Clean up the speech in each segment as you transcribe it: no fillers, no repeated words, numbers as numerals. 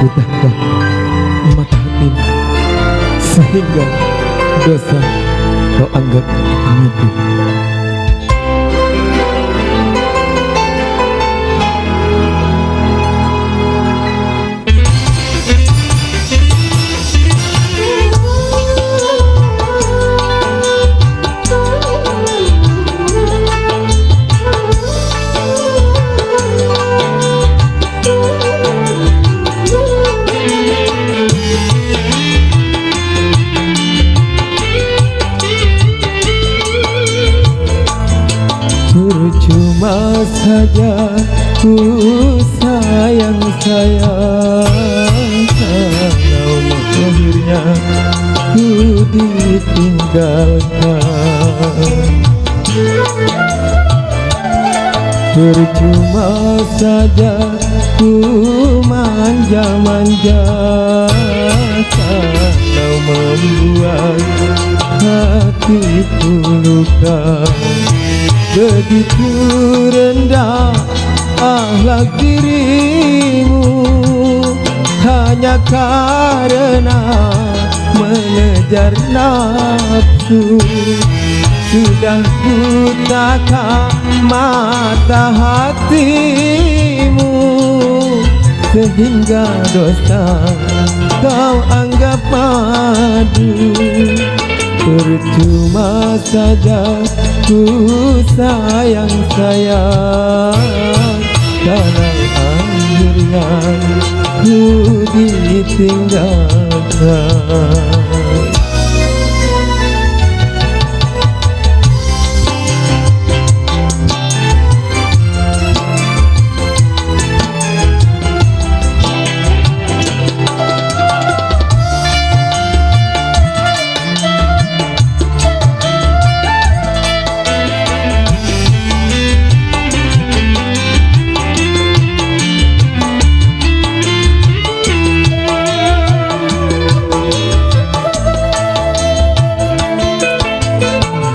Butahkah mata hatimu sehingga dosa kau anggap mimpi? Percuma saja ku sayang-sayang, kalau akhirnya ku ditinggalkan. Percuma saja ku manja-manja, kalau membuat hatiku luka. Begitu rendah akhlak dirimu, hanya karena mengejar nafsu. Sudah butakah mata hatimu, sehingga dosa kau anggap madu. Percuma saja ku sayang-sayang, kalau akhirnya ku ditinggalkan.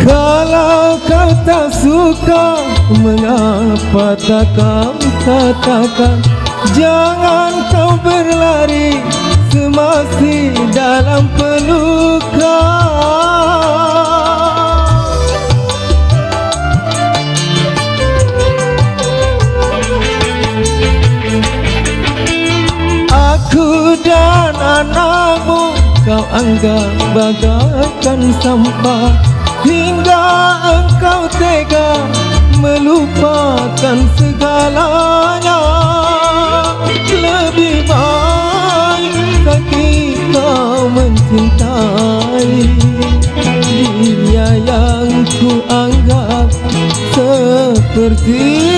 Kalau kau tak suka, mengapa tak kau katakan? Jangan kau berlari semasi dalam pelukan. Aku dan anakmu kau anggap bagaikan sampah, hingga engkau tega melupakan segalanya. Lebih baik sakit kau mencintai dia yang ku anggap seperti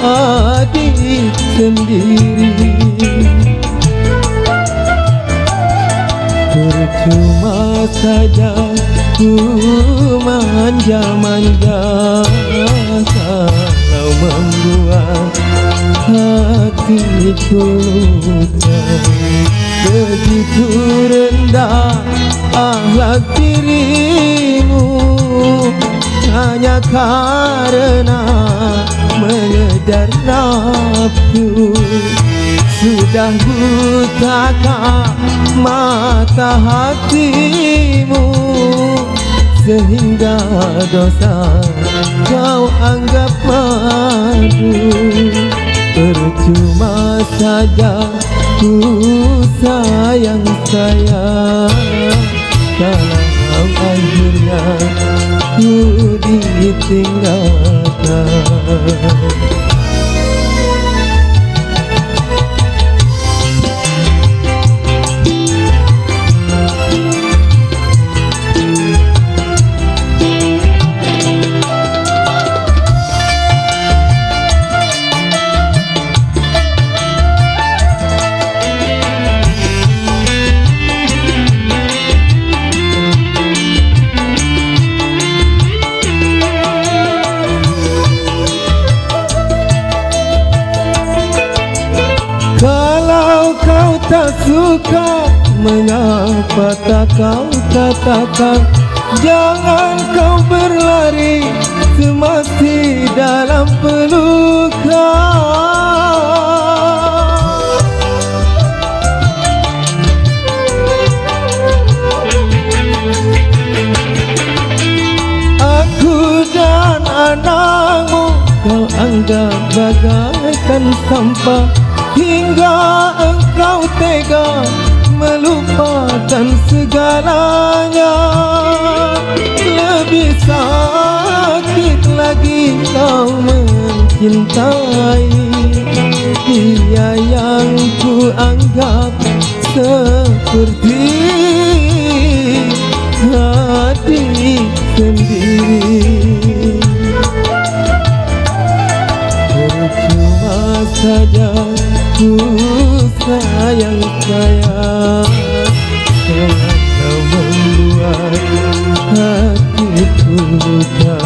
adik sendiri. Percuma saja ku manja-manja, kalau membuat hatiku luka. Begitu rendah akhlak dirimu, hanya karena mengejar nafsu. Sudah butakah mata hatimu, sehingga dosa kau anggap madu. Percuma saja ku sayang-sayang, kalau akhirnya ku ditinggalkan. Kalau kau tak suka, mengapa tak kau katakan? Jangan kau berlari semasi dalam pelukan. bagaikan sampah, hingga engkau tega melupakan segalanya. Lebih sakit lagi kau mencintai dia yang ku anggap seperti hati sendiri. Percuma saja ku sayang-sayang, karena membuat hatiku luka.